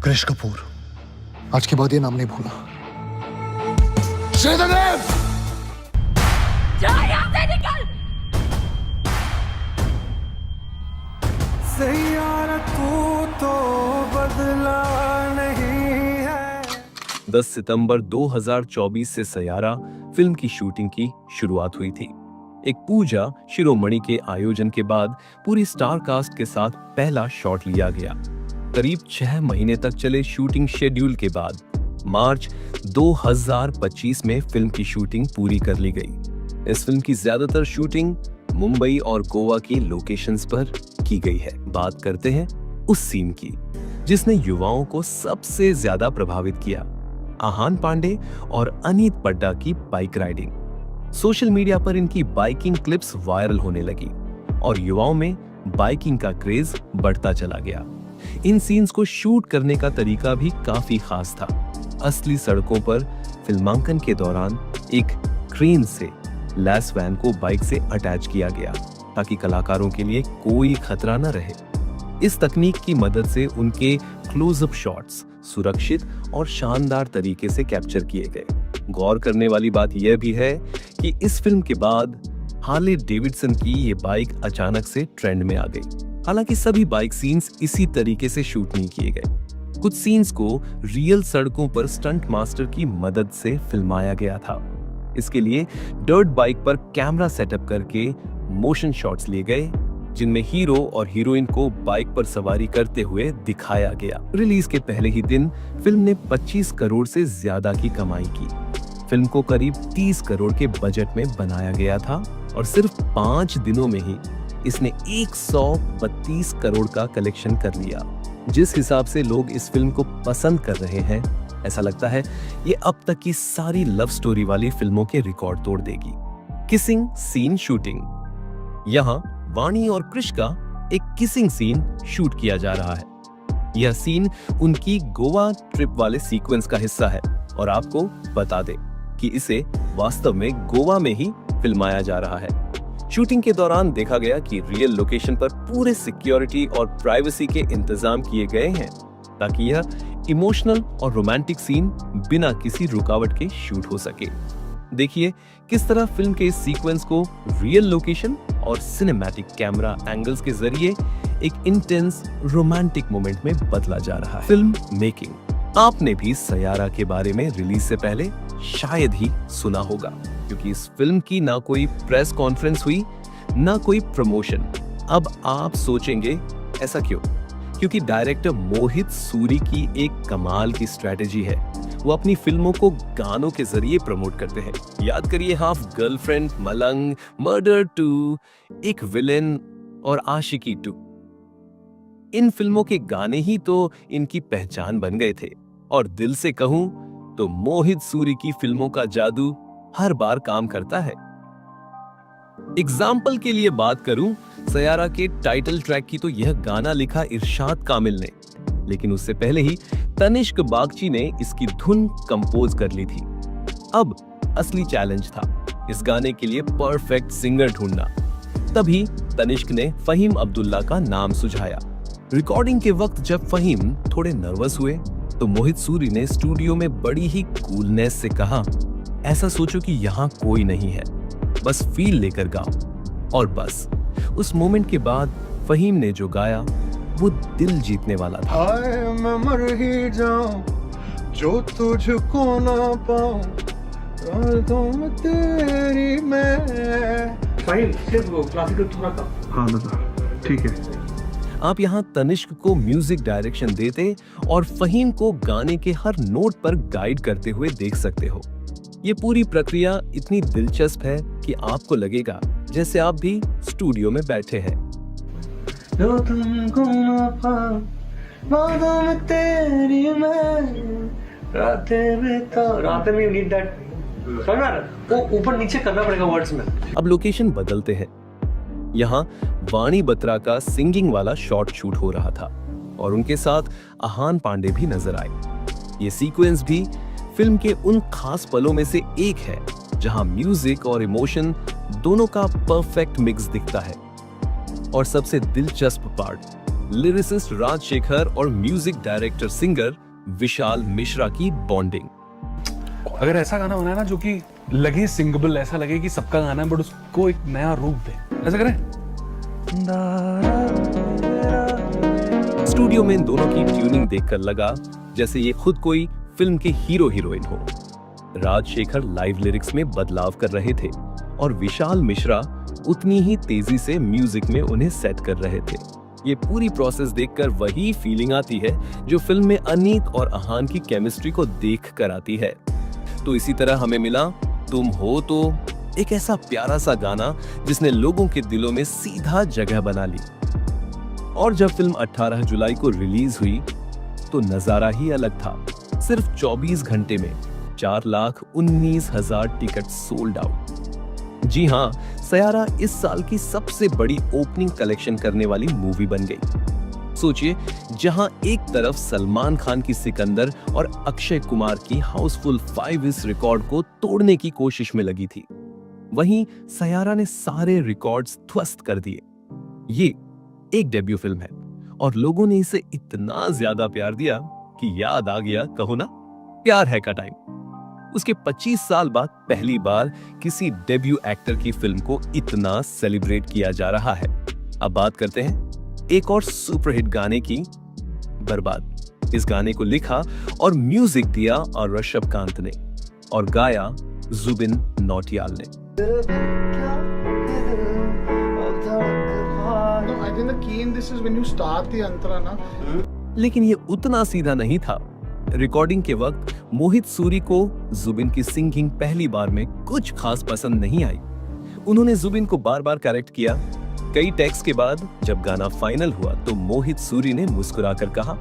कृष कपूर। आज के बाद ये नाम नहीं भूला। श्रीधरदेव! जा यहाँ से निकल! सैयारा तू तो बदला नहीं है। 10 सितंबर 2024 से सैयारा फिल्म की शूटिंग की शुरुआत हुई थी। एक पूजा शिरोमणि के आयोजन के बाद पूरी स्टार कास्ट के साथ पहला शॉट लिया गया। करीब 6 महीने तक चले शूटिंग शेड्यूल के बाद मार्च 2025 में फिल्म की शूटिंग पूरी कर ली गई। इस फिल्म की ज्यादातर शूटिंग मुंबई और गोवा की लोकेशंस पर की गई है। बात करते हैं उस सीन की जिसने युवाओं को सबसे ज्यादा प्रभावित किया, आहान पांडे और अनीत पड्डा की बाइक राइडिंग। सोशल मीडिया पर इनकी बाइकिंग क्लिप्स वायरल होने लगी और युवाओं में बाइकिंग का क्रेज बढ़ता चला गया। इन सीन्स को शूट करने का तरीका भी काफी खास था। असली सड़कों पर फिल्मांकन के दौरान एक क्रेन से लैस वैन को बाइक से अटैच किया गया ताकि कलाकारों के लिए कोई खतरा न रहे। इस तकनीक की मदद से उनके क्लोजअप शॉट्स सुरक्षित और शानदार तरीके से कैप्चर किए गए। गौर करने वाली बात यह भी है कि इस फिल्म के बाद हार्ले डेविडसन की ये बाइक अचानक से ट्रेंड में आ गई। हालांकि सभी बाइक सीन्स इसी तरीके से शूट नहीं किए गए। कुछ सीन्स को रियल सड़कों पर स्टंट मास्टर की मदद से फिल्माया गया था। इसके लिए डर्ट बाइक पर कैमरा सेटअप करके मोशन शॉट्स लिए गए जिनमें हीरो और हीरोइन को बाइक पर सवारी करते हुए दिखाया गया। रिलीज के पहले ही दिन फिल्म ने 25 करोड़ से ज्यादा की कमाई की। फिल्म को करीब 30 करोड़ के बजट में बनाया गया था और सिर्फ 5 दिनों में ही इसने 132 करोड़ का कलेक्शन कर लिया। जिस हिसाब से लोग इस फिल्म को पसंद कर रहे हैं, ऐसा लगता है ये अब तक की सारी लव स्टोरी वाली फिल्मों के रिकॉर्ड तोड़ देगी। Kissing scene shooting. यहाँ वाणी और कृष का एक किसिंग सीन शूट किया जा रहा है। यह सीन उनकी गोवा ट्रिप वाले सीक्वेंस का हिस्सा है और आपको बता दें कि इसे वास्तव में गोवा में ही फिल्माया जा रहा है। शूटिंग के दौरान देखा गया कि रियल लोकेशन पर पूरे सिक्योरिटी और प्राइवेसी के इंतजाम किए गए हैं ताकि यह इमोशनल और रोमांटिक सीन बिना किसी रुकावट के शूट हो सके। देखिए किस तरह फिल्म के इस सीक्वेंस को रियल लोकेशन और सिनेमैटिक कैमरा एंगल्स के जरिए एक इंटेंस रोमांटिक मोमेंट में बदला जा रहा है। Film making. आपने भी सैयारा के बारे में रिलीज से पहले शायद ही सुना होगा क्योंकि इस फिल्म की ना कोई प्रेस कॉन्फ्रेंस हुई ना कोई प्रमोशन। अब आप सोचेंगे ऐसा क्यों? क्योंकि डायरेक्टर मोहित सूरी की एक कमाल की स्ट्रेटेजी है। वो अपनी फिल्मों को गानों के जरिए प्रमोट करते हैं। याद करिए हाफ गर्लफ्रेंड, मलंग, मर्डर 2, एक विलेन और आशिकी 2। इन फिल्मों के गाने ही तो इनकी पहचान बन गए थे और दिल से कहूं तो मोहित सूरी की फिल्मों का जादू हर बार काम करता है। एग्जाम्पल के लिए बात करूं सैयारा के टाइटल ट्रैक की तो यह गाना लिखा इरशाद कामिल ने, लेकिन उससे पहले ही तनिष्क बागची ने इसकी धुन कंपोज कर ली थी। अब असली चैलेंज था इस गाने के लिए परफेक्ट सिंगर ढूंढना। तभी तनिष्क ने फहीम अब्दुल्ला का नाम सुझाया। रिकॉर्डिंग के वक्त जब फहीम थोड़े नर्वस हुए तो मोहित सूरी ने स्टूडियो में बड़ी ही कूलनेस से कहा, ऐसा सोचो कि यहाँ कोई नहीं है, बस फील लेकर गाओ। और बस उस मोमेंट के बाद फहीम ने जो गाया वो दिल जीतने वाला था। हाय मैं मर ही जाऊं जो तुझको ना पाऊं, तुम तेरी मैं। फाइन, सिर्फ वो क्लासिकल थोड़ा कम। हाँ दादा ठीक है। आप यहाँ तनिष्क को म्यूजिक डायरेक्शन देते और फहीम को गाने के हर नोट पर गाइड करते हुए देख सकते हो। ये पूरी प्रक्रिया इतनी दिलचस्प है कि आपको लगेगा जैसे आप भी स्टूडियो में बैठे हैं। जो तुमको ना पाऊं, बादों में तेरी मैं, रातें में यू नीड दैट। वो ऊपर नीचे करना पड़ेगा वर्ड्स में। अब लोकेशन बदलते हैं। यहाँ वाणी बत्रा का सिंगिंग वाला शॉट शूट हो रहा था और उनके साथ आहान पांडे भी नजर आए। ये सीक्वेंस भी फिल्म के उन खास पलों में से एक है जहां म्यूजिक और इमोशन दोनों का परफेक्ट मिक्स दिखता है। और सबसे दिलचस्प पार्ट, लिरिसिस्ट राजशेखर और music director singer Vishal Mishra की बॉन्डिंग। अगर ऐसा गाना बनाए ना जो कि लगे सिंगेबल, ऐसा लगे कि सबका गाना है बट उसको एक नया रूप दे, ऐसा करें। स्टूडियो में इन दोनों की ट्यूनिंग देखकर लगा जैसे ये खुद कोई फिल्म के हीरो हीरोइन हो। राजशेखर लाइव लिरिक्स में बदलाव कर रहे थे और विशाल मिश्रा उतनी ही तेजी से म्यूजिक में उन्हें सेट कर रहे थे। ये पूरी प्रोसेस देखकर वही फीलिंग आती है जो फिल्म में अनीत और आहान की केमिस्ट्री को देख कर आती है। तो इसी तरह हमें मिला तुम हो तो, एक ऐसा प्यारा सा गाना जिसने लोगों के दिलों में सीधा जगह बना ली। और जब फिल्म 18 जुलाई को रिलीज हुई तो नजारा ही अलग था। सिर्फ 24 घंटे में 4,19,000 टिकट सोल्ड आउट। जी हाँ, सयारा इस साल की सबसे बड़ी ओपनिंग कलेक्शन करने वाली मूवी बन गई। सोचिए, जहां एक तरफ सलमान खान की सिकंदर और अक्षय कुमार की हाउसफुल 5 इस रिकॉर्ड को तोड़ने की कोशिश में लगी थी, वहीं सयारा ने सारे रिकॉर्ड्स ध्वस्त कर दिए। ये एक डेब्यू फिल्म है और लोगों ने इसे इतना ज्यादा प्यार दिया कि याद आ गया, कहो ना, प्यार है का टाइम। उसके 25 साल बाद पहली बार किसी डेब्यू एक्टर की फिल्म को इतना सेलिब्रेट किया जा रहा है। अब बात करते हैं एक और सुपरहिट गाने की, बर्बाद। इस गाने को लिखा और म्यूजिक दिया और ऋषभ कांत ने और गाया जुबिन नौटियाल ने। I think the key in this is when you start the antara na. लेकिन ये उतना सीधा नहीं था। रिकॉर्डिंग के वक्त मोहित सूरी को जुबिन की सिंगिंग पहली बार में कुछ खास पसंद नहीं आई। उन्होंने जुबिन को बार बार करेक्ट किया। कई टेक्स के बाद जब गाना फाइनल हुआ तो मोहित सूरी ने मुस्कुराकर कहा,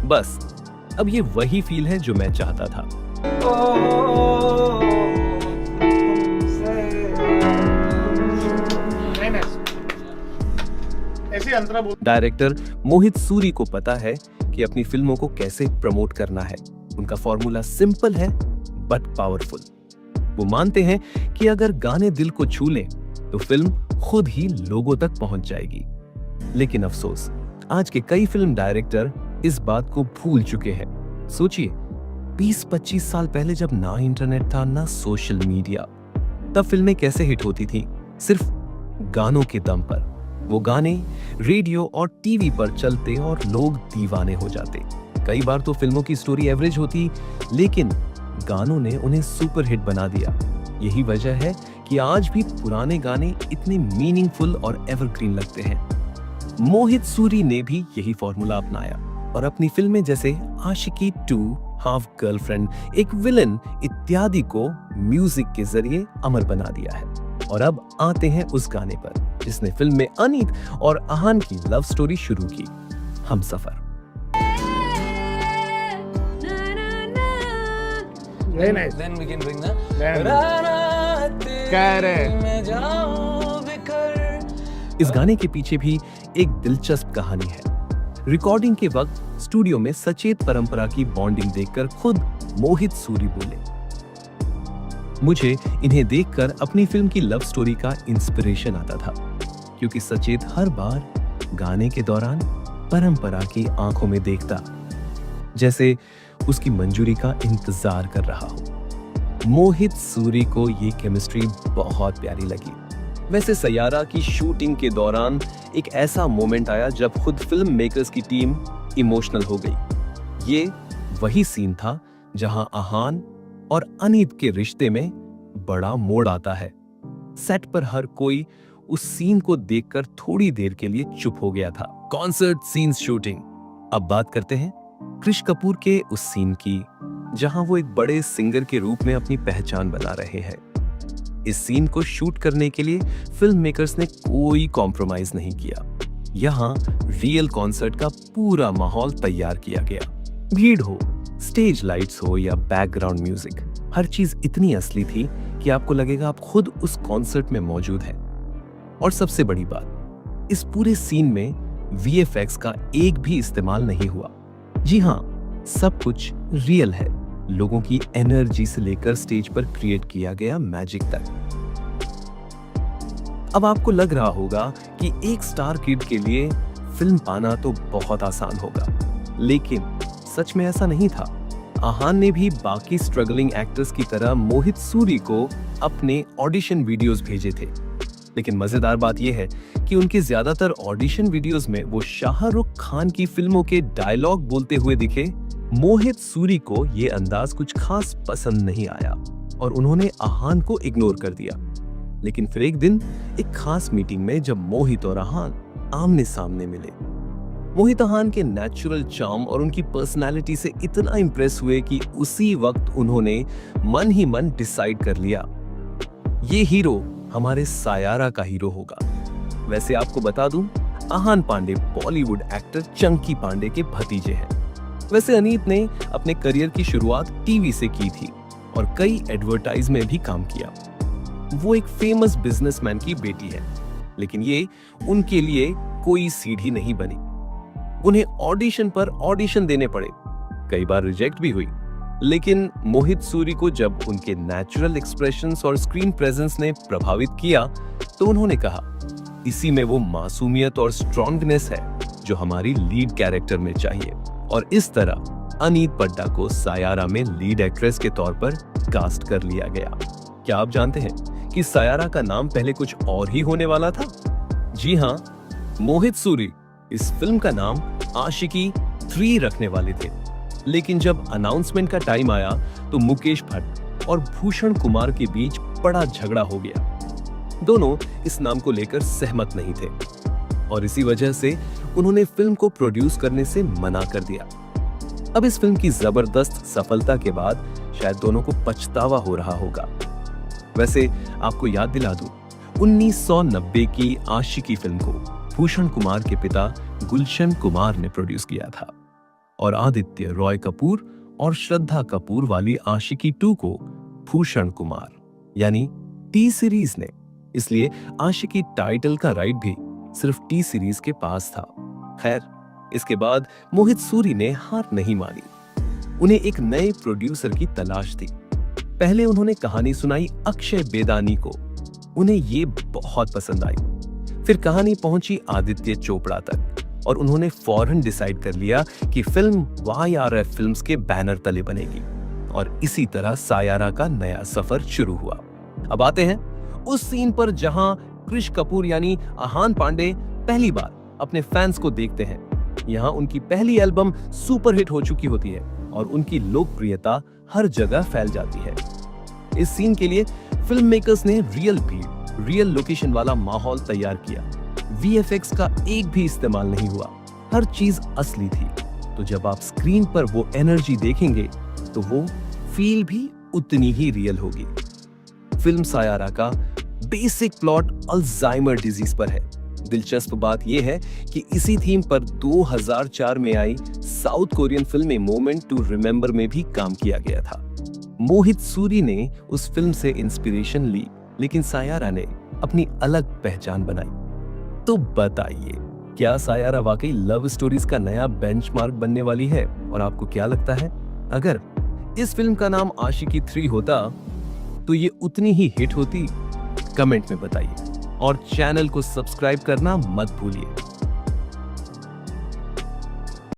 बस अब ये वही फील है जो मैं चाहता था। ऐसे अंतरा बोल। डायरेक्टर मोहित सूरी को पता है कि अपनी फिल्मों को कैसे प्रमोट करना है। उनका फॉर्मूला सिंपल है बट पावरफुल। वो मानते हैं कि अगर गाने दिल को छू लें तो फिल्म खुद ही लोगों तक पहुंच जाएगी। लेकिन अफसोस, आज के कई फिल्म डायरेक्टर इस बात को भूल चुके हैं। सोचिए, 20-25 साल पहले जब ना इंटरनेट था ना सोशल मीडिया, तब फिल्में कैसे हिट होती थी? सिर्फ गानों के दम पर। वो गाने रेडियो और टीवी पर चलते और लोग दीवाने हो जाते। कई बार तो फिल्मों की स्टोरी एवरेज होती, लेकिन गानों ने उन्हें सुपरहिट बना दिया। यही वजह है कि आज भी पुराने गाने इतने मीनिंगफुल और एवरग्रीन लगते हैं। मोहित सूरी ने भी यही फॉर्मूला अपनाया और अपनी फिल्में जैसे आशिकी 2, हाफ गर्लफ्रेंड, एक विलन इत्यादि को म्यूजिक के जरिए अमर बना दिया है। और अब आते हैं उस गाने पर जिसने फिल्म में अनीत और आहान की लव स्टोरी शुरू की, Humsafar. Very nice. Then we can bring the इस गाने के पीछे भी एक दिलचस्प कहानी है। रिकॉर्डिंग के वक्त स्टूडियो में सचेत परंपरा की बॉन्डिंग देखकर खुद मोहित सूरी बोले, मुझे इन्हें देखकर अपनी फिल्म की लव स्टोरी का इंस्पिरेशन आता था, क्योंकि सचेत हर बार गाने के दौरान परंपरा की आंखों में देखता, जैसे उसकी मंजूरी का इंतजार कर रहा हो। मोहित सूरी को ये केमिस्ट्री बहुत प्यारी लगी। वैसे सयारा की शूटिंग के दौरान एक ऐसा मोमेंट आया जब खुद फिल्म मेकर्स की टीम इमोशनल हो गई। ये वही सीन था जहां आहान और अनीत के रिश्ते में बड़ा मोड़ आता है। सेट पर हर कोई उस सीन को देखकर थोड़ी देर के लिए चुप हो गया था। Concert scenes shooting. अब बात करते हैं कृष कपूर के उस सीन की जहां वो एक बड़े सिंगर के रूप में अपनी पहचान बना रहे हैं। इस सीन को शूट करने के लिए फिल्म मेकर्स ने कोई कॉम्प्रोमाइज नहीं किया। यहाँ रियल कॉन्सर्ट का पूरा माहौल तैयार किया गया। भीड़ हो, स्टेज लाइट्स हो या बैकग्राउंड म्यूजिक, हर चीज इतनी असली थी कि आपको लगेगा आप खुद उस कॉन्सर्ट में मौजूद हैं। और सबसे बड़ी बात, इस पूरे सीन में VFX का एक भी इस्तेमाल नहीं हुआ। जी हाँ, सब कुछ रियल है। लोगों की एनर्जी से लेकर स्टेज पर क्रिएट किया गया मैजिक तक। अब आपको लग रहा होगा कि एक स्टार किड के लिए फिल्म पाना तो बहुत आसान होगा, लेकिन सच में ऐसा नहीं था। आहान ने भी बाकी स्ट्रगलिंग एक्टर्स की तरह मोहित सूरी को अपने ऑडिशन वीडियोस भेजे थे। लेकिन मजेदार बात यह है कि उनके ज्यादातर ऑडिशन वीडियोस में वो शाहरुख खान की फिल्मों के डायलॉग बोलते हुए दिखे। मोहित सूरी को ये अंदाज कुछ खास पसंद नहीं आया और उन्होंने आहान को इग्नोर कर दिया। लेकिन फिर एक दिन एक खास मीटिंग में जब मोहित और आहान आमने सामने मिले, मोहित आहान के नेचुरल चार्म और उनकी पर्सनालिटी से इतना इंप्रेस हुए कि उसी वक्त उन्होंने मन ही मन डिसाइड कर लिया, ये हीरो हमारे सायारा का हीरो होगा। वैसे आपको बता दूं, आहान पांडे बॉलीवुड एक्टर चंकी पांडे के भतीजे हैं। वैसे अनीत ने अपने करियर की शुरुआत टीवी से की थी और कई एडवर्टाइज में भी काम किया। वो एक फेमस बिजनेसमैन की बेटी है, लेकिन ये उनके लिए कोई सीढ़ी नहीं बनी। उन्हें ऑडिशन पर ऑडिशन देने पड़े, कई बार रिजेक्ट भी हुई। लेकिन मोहित सूरी को जब उनके नेचुरल एक्सप्रेशंस और स्क्रीन प्रेजेंस ने प्रभावित किया तो उन्होंने कहा, इसी में वो मासूमियत और स्ट्रॉन्गनेस है जो हमारी लीड कैरेक्टर में चाहिए। और इस तरह अनीत पड्डा को सायारा में लीड एक्ट्रेस के तौर पर कास्ट कर लिया गया। क्या आप जानते हैं कि सायारा का नाम पहले कुछ और ही होने वाला था? जी हाँ, मोहित सूरी इस फिल्म का नाम आशिकी 3 रखने वाले थे। लेकिन जब अनाउंसमेंट का टाइम आया तो मुकेश भट्ट और भूषण कुमार के बीच बड़ा झगड़ा हो गया। दोनों इस नाम को लेकर सहमत नहीं थे और इसी वजह से उन्होंने फिल्म को प्रोड्यूस करने से मना कर दिया। अब इस फिल्म की जबरदस्त सफलता के बाद शायद दोनों को पछतावा हो रहा होगा। वैसे आपको याद दिला दूं, 1990 की आशिकी फिल्म को भूषण कुमार के पिता गुलशन कुमार ने प्रोड्यूस किया था और आदित्य रॉय कपूर और श्रद्धा कपूर वाली आशिकी 2 को भूषण कुमार यानी टी सीरीज ने। इसलिए आशिकी टाइटल का राइट भी सिर्फ टी सीरीज के पास था। खैर, इसके बाद मोहित सूरी ने हार नहीं मानी। उन्हें एक नए प्रोड्यूसर की तलाश थी। पहले उन्होंने कहानी सुनाई अक्षय बेदानी को, उन्हें ये बहुत पसंद आई। फिर कहानी पहुंची आदित्य चोपड़ा तक और उन्होंने फौरन डिसाइड कर लिया कि फिल्म YRF फिल्म्स के बैनर तले बनेगी और इसी तरह सायारा का नया सफर शुरू हुआ। अब आते हैं उस सीन पर जहां कृष कपूर यानी आहान पांडे पहली बार अपने फैंस को देखते हैं। यहाँ उनकी पहली एल्बम सुपरहिट हो चुकी होती है और उनकी लोकप्रियता हर जगह फैल जाती है। इस सीन के लिए फिल्म मेकर्स ने रियल भीड़, रियल लोकेशन वाला माहौल तैयार किया। VFX का एक भी इस्तेमाल नहीं हुआ, हर चीज असली थी। तो जब आप स्क्रीन पर वो एनर्जी देखेंगे तो वो फील भी उतनी ही रियल होगी। फिल्म सायारा का बेसिक प्लॉट अल्जाइमर डिजीज पर है। दिलचस्प बात यह है कि इसी थीम पर 2004 में आई South Korean film moment to remember में भी काम किया गया था। मोहित सूरी ने उस फिल्म से इंस्पिरेशन ली, लेकिन सायारा ने अपनी अलग पहचान बनाई। तो बताइए, क्या सायारा वाकई लव स्टोरीज का नया बेंचमार्क बनने वाली है? और आपको क्या लगता है, अगर इस फिल्म का नाम आशिकी 3 होता तो ये उतनी ही हिट होती? कमेंट में बताइए और चैनल को सब्सक्राइब करना मत भूलिए।